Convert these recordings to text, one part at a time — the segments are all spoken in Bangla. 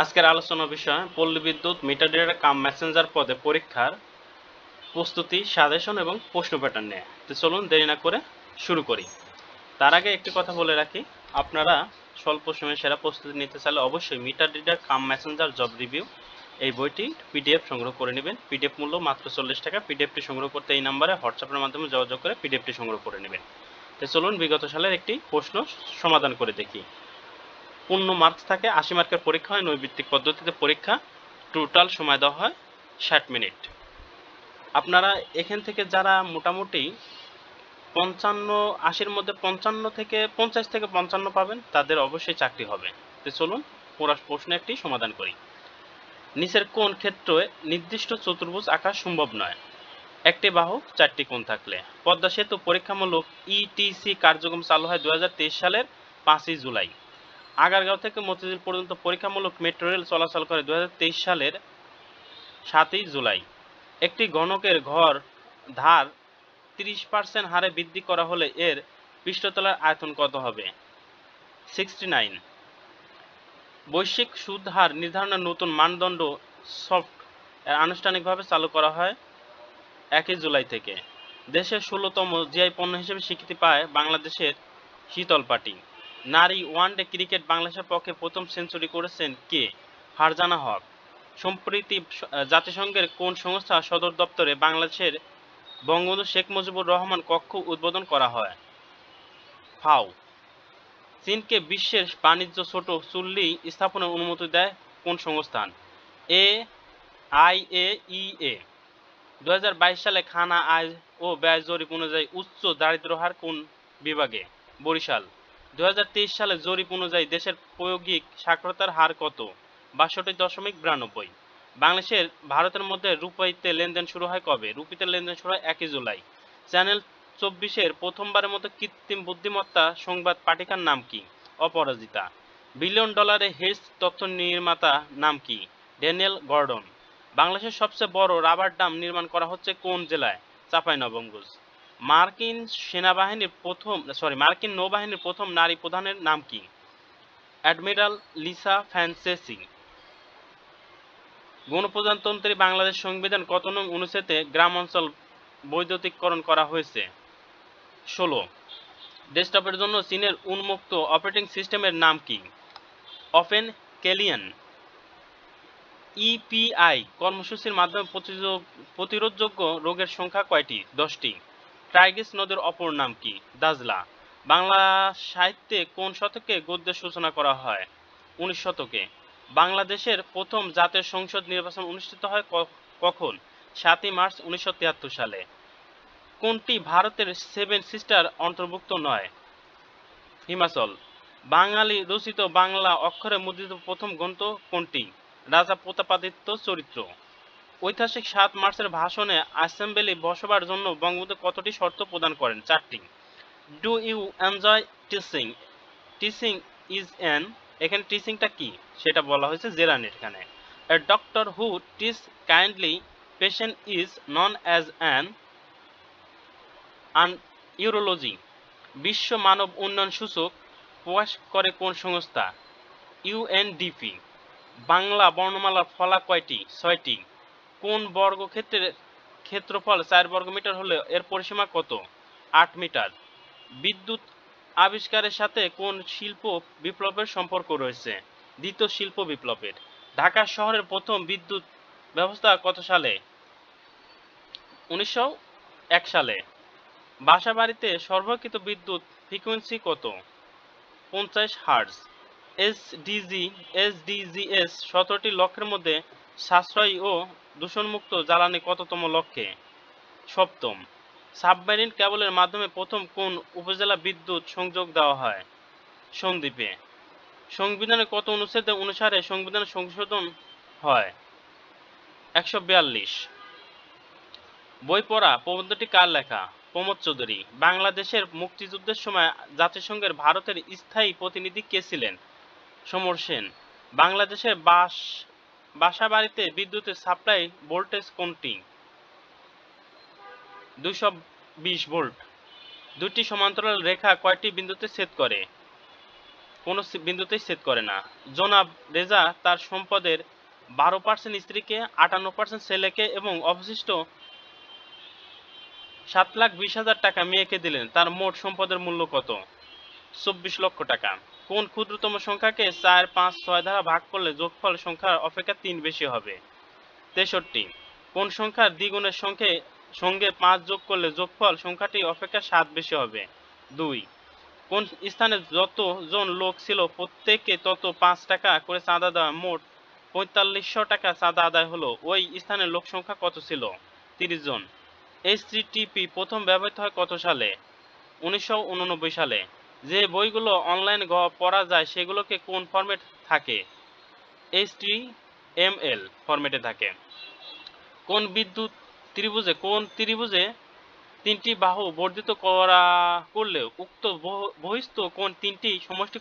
আজকের আলোচনা বিষয় পল্লী বিদ্যুৎ মিটার রিডার কাম মেসেঞ্জার পদে পরীক্ষার প্রস্তুতি, সাজেশন এবং প্রশ্ন প্যাটার্ন নিয়ে। তো চলুন দেরি না করে শুরু করি। তার আগে একটি কথা বলে রাখি, আপনারা স্বল্প সময়ে সেরা প্রস্তুতি নিতে চাইলে অবশ্যই meter reader cum Messenger job review এই বইটি পিডিএফ সংগ্রহ করে নেবেন। পিডিএফ মূল্য মাত্র 40 টাকা। পিডিএফটি সংগ্রহ করতে এই নাম্বারে হোয়াটসঅ্যাপের মাধ্যমে যোগাযোগ করে পিডিএফটি সংগ্রহ করে নেবেন। তো চলুন বিগত সালের একটি প্রশ্ন সমাধান করে দেখি। 15 মার্কস থাকে, 80 মার্কের পরীক্ষা হয়, নৈর্ভিত্তিক পদ্ধতিতে পরীক্ষা, টোটাল সময় দেওয়া হয় 60 মিনিট। আপনারা এখান থেকে যারা মোটামুটি 80-র মধ্যে 50 থেকে 55 পাবেন, তাদের অবশ্যই চাকরি হবে। তো চলুন পুরো প্রশ্ন একটি সমাধান করি। নিচের কোন ক্ষেত্রে নির্দিষ্ট চতুর্ভুজ আঁকা সম্ভব নয়? একটি বাহু 4টি কোণ থাকলে। পদ্মা সেতু পরীক্ষামূলক ইটিসি কার্যক্রম চালু হয় 2023 সালের 5ই জুলাই। আগারগাঁও থেকে মতিঝিল পর্যন্ত পরীক্ষামূলক মেট্রো রেল চলাচল করে 2023 সালের 7ই জুলাই। একটি গণকের ঘর ধার 30% হারে বৃদ্ধি করা হলে এর পৃষ্ঠতলের আয়তন কত হবে? 69। বৈশ্বিক সুদ হার নির্ধারণের নতুন মানদণ্ড সফট আনুষ্ঠানিকভাবে চালু করা হয় 1 জুলাই থেকে। দেশের 16তম জিআই পণ্য হিসেবে স্বীকৃতি পায় বাংলাদেশের শীতল পাটি। নারী ওয়ানডে ক্রিকেট বাংলাদেশের পক্ষে প্রথম সেঞ্চুরি করেছেন কে? ফারজানা হক। সম্প্রতি জাতিসংঘের কোন সংস্থা সদর দপ্তরে বাংলাদেশের বঙ্গবন্ধু শেখ মুজিবুর রহমান কক্ষ উদ্বোধন করা হয়? ফাও। চীনকে বিশ্বের বাণিজ্য ছোট চুল্লি স্থাপনের অনুমতি দেয় কোন সংস্থান? IAEA। 2022 সালে খানা আয় ও ব্যয় জরিপ অনুযায়ী উচ্চ দারিদ্র্য হার কোন বিভাগে? বরিশাল। 2023 সালে জরিপ অনুযায়ী দেশের প্রায়োগিক সাক্ষরতার হার কত? 62.92। বাংলাদেশের ভারতের মধ্যে রুপিতে লেনদেন শুরু হয় কবে? রুপিতে লেনদেন শুরু হয় 1 জুলাই। চ্যানেল 24-এর প্রথমবারের মতো কৃত্রিম বুদ্ধিমত্তা সংবাদ পাঠিকার নাম কি? অপরাজিতা। বিলিয়ন ডলারে হেজ তথ্য নির্মাতা নাম কি? Daniel Gordon. বাংলাদেশের সবচেয়ে বড় রাবার ড্যাম নির্মাণ করা হচ্ছে কোন জেলায়? চাঁপাইনবাবগঞ্জ। মার্কিন নৌবাহিনীর প্রথম নারী প্রধানের নাম কি? Admiral Lisa Franchetti. গণপ্রজাতন্ত্রী বাংলাদেশ সংবিধান কত নং অনুচ্ছেদে গ্রাম অঞ্চল বৈদ্যুতিকরণ করা হয়েছে? 16। ডেস্কটপের জন্য চীনের উন্মুক্ত অপারেটিং সিস্টেমের নাম কি? Open Kylian. ইপিআই কর্মসূচির মাধ্যমে প্রতিরোধযোগ্য রোগের সংখ্যা কয়টি? 10টি। টাইগ্রিস নদীর অপর নাম কি? দাজলা। বাংলা সাহিত্যে কোন শতকে গদ্যের সূচনা করা হয়? 19 শতকে। বাংলাদেশের প্রথম জাতীয় সংসদ নির্বাচন অনুষ্ঠিত হয় কখন? 7ই মার্চ 1973 সালে। কোনটি ভারতের সেভেন সিস্টার অন্তর্ভুক্ত নয়? হিমাচল। বাঙালি রচিত বাংলা অক্ষরে মুদ্রিত প্রথম গ্রন্থ কোনটি? রাজা প্রতাপাদিত্য চরিত্র। ঐতিহাসিক 7 মার্চের ভাষণে অ্যাসেম্বলি বসবার জন্য বঙ্গবন্ধু কতটি শর্ত প্রদান করেন? 4টি। Do you enjoy teaching? Teaching is an, এখানে টিচিংটা কি সেটা বলা হয়েছে জেরানের এখানে। A doctor who teach kindly patient is known as an urology. বিশ্ব মানব উন্নয়ন সূচক প্রকাশ করে কোন সংস্থা? ইউএনডিপি। বাংলা বর্ণমালার ফলা কয়টি? 6টি। কোন বর্গক্ষেত্রের ক্ষেত্রফল 4 বর্গমিটার হলে এর পরিসীমা কত? 8 মিটার। বিদ্যুৎ আবিষ্কারের সাথে কোন শিল্প বিপ্লবের সম্পর্ক রয়েছে? দ্বিতীয় শিল্প বিপ্লবের। ঢাকা শহরের প্রথম বিদ্যুৎ ব্যবস্থা কত সালে? 1901 সালে। বাসাবাড়িতে সরবরাহকৃত বিদ্যুৎ ফ্রিকোয়েন্সি কত? 50 হার্টজ। এসডিজিএস 17টি লক্ষ্যের মধ্যে সাশ্রয়ী ও দূষণমুক্ত জ্বালানি কততম লক্ষ্যে? 7ম। সাবমেরিন কেবলের মাধ্যমে প্রথম কোন উপজেলা বিদ্যুৎ সংযোগ দেওয়া হয়? সন্দ্বীপে। সংবিধানের কত অনুচ্ছেদ অনুসারে সংবিধান সংশোধন হয়? 142। বই পড়া প্রবন্ধটি কার লেখা? প্রমোদ চৌধুরী। বাংলাদেশের মুক্তিযুদ্ধের সময় জাতিসংঘের ভারতের স্থায়ী প্রতিনিধি কে ছিলেন? সমর সেন। বাংলাদেশের বাসাবাড়িতে বিদ্যুতের সাপ্লাই ভোল্টেজ কোনটি? 220 ভোল্ট। দুটি সমান্তরাল রেখা কয়টি বিন্দুতে ছেদ করে? কোনো বিন্দুতেই ছেদ করে না। জনাব রেজা তার সম্পদের 12% স্ত্রীকে, 58% ছেলেকে এবং অবশিষ্ট 7,20,000 টাকা মেয়েকে দিলেন। তার মোট সম্পদের মূল্য কত? 24 লক্ষ টাকা। কোন ক্ষুদ্রতম সংখ্যাকে 4, 5, 6 দ্বারা ভাগ করলে যোগফল সংখ্যার অপেক্ষা 3 বেশি হবে? 63। কোন সংখ্যার দ্বিগুণের সঙ্গে 5 যোগ করলে যোগফল সংখ্যাটি অপেক্ষা 7 বেশি হবে? 2। কোন স্থানে যতজন লোক ছিল প্রত্যেকে তত 5 টাকা করে চাঁদা দেওয়া মোট 4500 টাকা চাঁদা আদায় হলো, ওই স্থানের লোক সংখ্যা কত ছিল? 30 জন। HTTP প্রথম ব্যবহৃত হয় কত সালে? 1989 সালে। যে বইগুলো অনলাইনে পড়া যায় সেগুলোকে কোন ফরম্যাট থাকে? HTML ফরম্যাটে থাকে। কোন ত্রিভুজে 3টি বাহু বর্ধিত করলে উক্ত বহিস্থ কোণ 3টি সমষ্টি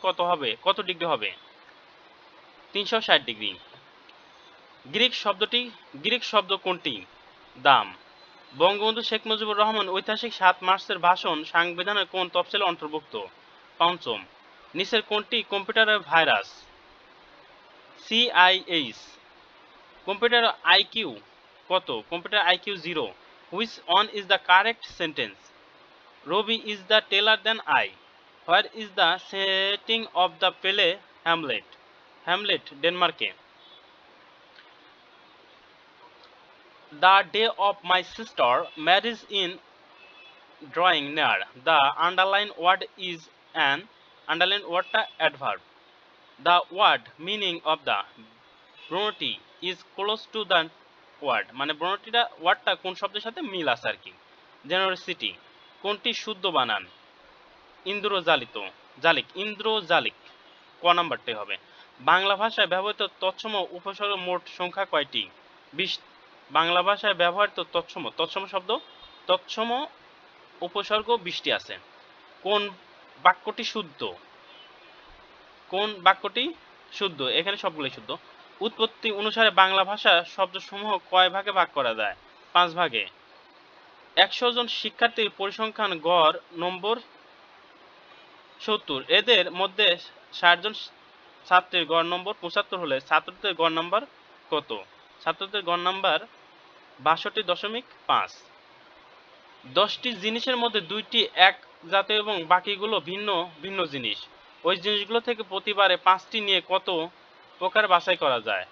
কত ডিগ্রি হবে? 360 ডিগ্রি। গ্রিক শব্দ কোনটি? দাম। বঙ্গবন্ধু শেখ মুজিবুর রহমান ঐতিহাসিক 7 মার্চের ভাষণ সংবিধানের কোন তফসিলে অন্তর্ভুক্ত? পঞ্চম। নিচের কোনটি কম্পিউটারের ভাইরাস? CIH। কম্পিউটার IQ কত? Computer IQ 0। Which one is the correct sentence? Robbie is the taller than I. Where is the setting of the play Hamlet? Hamlet, Denmark. The day of my sister marriage in drawing near. The underlined word is an underlined word adverb. The word meaning of the pronoun is close to the word, মানে প্রণটিটা ওয়ার্ডটা কোন শব্দের সাথে মিল আছে আর কি। জেনারেসিটি কোনটি শুদ্ধ বানান? ইন্দ্রজালিক ক নাম্বারটাই হবে। বাংলা ভাষায় ব্যবহৃত তৎসম উপসর্গ মোট সংখ্যা কয়টি? 20। বাংলা ভাষায় ব্যবহৃত তৎসম শব্দ তৎসম উপসর্গ 20টি আছে। কোন বাক্যটি শুদ্ধ? এখানে সবগুলোই শুদ্ধ। উৎপত্তি অনুসারে বাংলা ভাষা শব্দসমূহ কয় ভাগে ভাগ করা যায়? 5 ভাগে। 100 জন শিক্ষার্থীর পরিসংখ্যান গড় নম্বর 70। এদের মধ্যে 60 জন ছাত্রীর গড় নম্বর 75 হলে ছাত্রদের গড় নম্বর কত? ছাত্রদের গড় নম্বর 62.5। 10টি জিনিসের মধ্যে 2টি এক জাতীয় এবং বাকিগুলো ভিন্ন ভিন্ন জিনিস। ওই জিনিসগুলো থেকে প্রতিবারে 5টি নিয়ে কত প্রকার বাছাই করা যায়?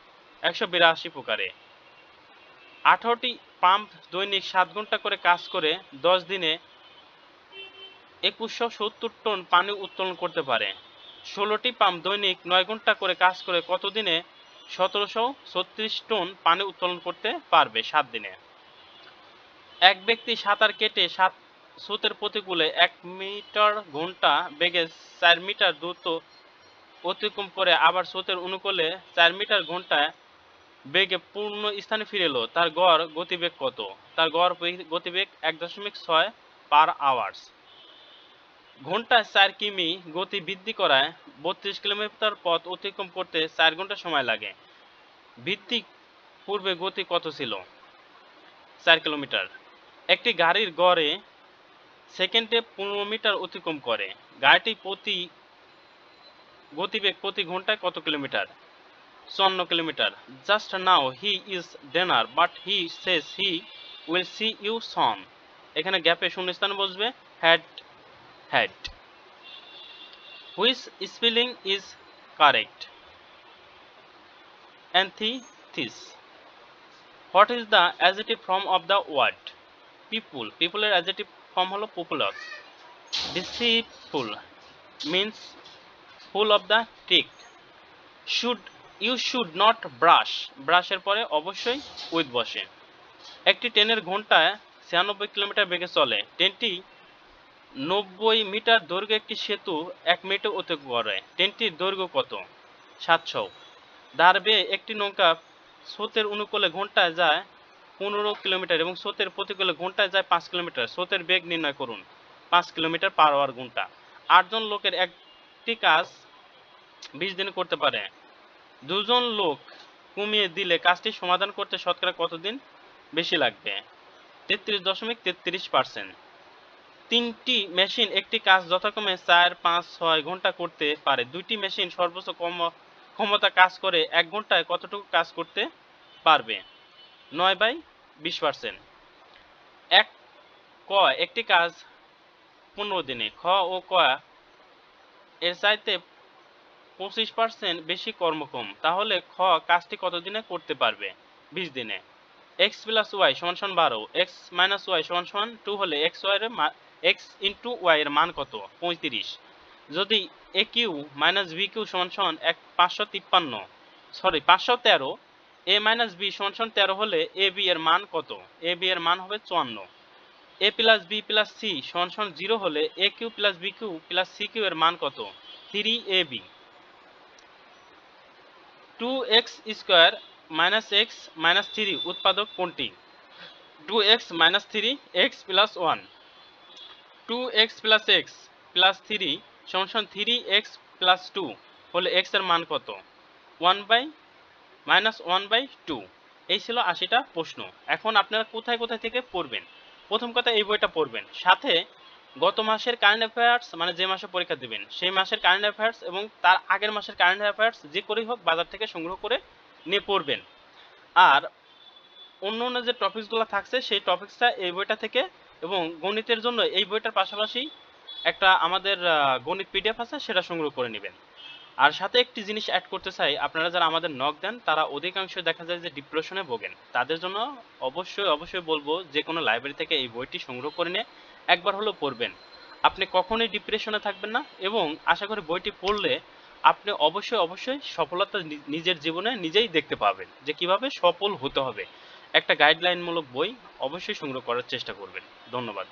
182 প্রকারে। 18টি পাম্প দৈনিক 7 ঘন্টা করে কাজ করে 10 দিনে 2170 টন পানি উত্তোলন করতে পারে। 16টি পাম্প দৈনিক 9 ঘন্টা করে কাজ করে কত দিনে 1736 টন পানি উত্তোলন করতে পারবে? 7 দিনে। এক ব্যক্তি সাঁতার কেটে স্রোতের প্রতিকূলে 1 মিটার ঘন্টা বেগে 4 মিটার দ্রুত অতিক্রম করে আবার স্রোতের অনুকূলে 4 মিটার ঘন্টায় বেগে পূর্ণ স্থানে ফিরে এলো, তার গড় গতিবেগ কত? তার গড় গতিবেগ 1.6 পার আওয়ার্স। ঘন্টায় 4 কিমি গতি বৃদ্ধি করায় 32 কিলোমিটার পথ অতিক্রম করতে 4 ঘন্টা সময় লাগে। ভিত্তিক পূর্বে গতি কত ছিল? 4 কিলোমিটার। একটি গাড়ির গড়ে সেকেন্ডে 15 মিটার অতিক্রম করে। গাড়িটি গতিবেগ প্রতি ঘন্টায় কত kilometre? 54 kilometre. Just now he is dinner but he says he will see you soon. এখানে গ্যাপে শূন্যস্থান বসবে had. Which spelling is correct? Antithesis. What is the adjective form of the word people? People এর adjective form হলো populous. Deceitful means full of the trick. You should not brush. Brush এর পরে অবশ্যই with বসে। একটি ট্রেনের ঘন্টায় 96 কিলোমিটার বেগে চলে। ট্রেনটি 90 মিটার দৈর্ঘ্য একটি সেতু 1 মিনিটে অতিক্রম করে। ট্রেনটির দৈর্ঘ্য কত? 700। দাঁড় বেয়ে একটি নৌকা স্রোতের অনুকূলে ঘন্টায় যায় 15 কিলোমিটার এবং স্রোতের প্রতিকূলে ঘন্টায় যায় 5 কিলোমিটার। স্রোতের বেগ নির্ণয় করুন। 5 কিলোমিটার পার আওয়ার ঘন্টা। 8 জন লোকের একটি কাজ 20 দিনে করতে পারে। 2 জন লোক কমিয়ে দিলে কাজটি সমাধান করতে শতকরা কতদিন বেশি লাগবে? 33.33%। তিনটি মেশিন একটি কাজ যথাক্রমে ৪, ৫, ৬ ঘন্টা করতে পারে। দুইটি মেশিন সর্বোচ্চ ক্ষমতা কাজ করে ১ ঘন্টায় কতটুকু কাজ করতে পারবে? ৯/২০%। এক ক একটি কাজ ১৫ দিনে, খ ও ক এর চাইতে ২৫% বেশি কর্মক্ষম, তাহলে খ কাজটি কত দিনে করতে পারবে? ২০ দিনে। x + y = ১২, x - y = 2 হলে x * y এর মান কত? ৩৫। যদি aq - bq = ৫১৩, a - b = ১৩ হলে ab এর মান কত? ab এর মান হবে ৫৪। a + b + c = 0 হলে aq + bq + cq এর মান কত? 3ab। 2x² - x - 3 উৎপাদক কোনটি? 2x - 3 x + 1। 2x + x + 3 = 3x + 2 হলে x এর মান কত? 1/-1/2। এই ছিল ৮০টা প্রশ্ন। এখন আপনারা কোথায় কোথায় থেকে পড়বেন? প্রথম কথা, এই বইটা পড়বেন, সাথে গত মাসের কারেন্ট অ্যাফেয়ার্স, মানে যে মাসে পরীক্ষা দিবেন সেই মাসের কারেন্ট অ্যাফেয়ার্স এবং তার আগের মাসের কারেন্ট অ্যাফেয়ার্স যে করেই হোক বাজার থেকে সংগ্রহ করে নিয়ে পড়বেন। আর অন্য অন্য যে টপিকসগুলো থাকছে সেই টপিকসটা এই বইটা থেকে, এবং গণিতের জন্য এই বইটার পাশাপাশি একটা আমাদের গণিত পিডিএফ আছে, সেটা সংগ্রহ করে নেবেন। আর সাথে একটি জিনিস অ্যাড করতে চাই, আপনারা যারা আমাদের নক দেন তারা অধিকাংশই দেখা যায় যে ডিপ্রেশনে ভোগেন। তাদের জন্য অবশ্যই বলবো যে কোনো লাইব্রেরি থেকে এই বইটি সংগ্রহ করে নিয়ে একবার হলেও পড়বেন। আপনি কখনোই ডিপ্রেশনে থাকবেন না, এবং আশা করি বইটি পড়লে আপনি অবশ্যই সফলতা নিজের জীবনে নিজেই দেখতে পাবেন যে কিভাবে সফল হতে হবে। একটা গাইডলাইনমূলক বই অবশ্যই সংগ্রহ করার চেষ্টা করবেন। ধন্যবাদ।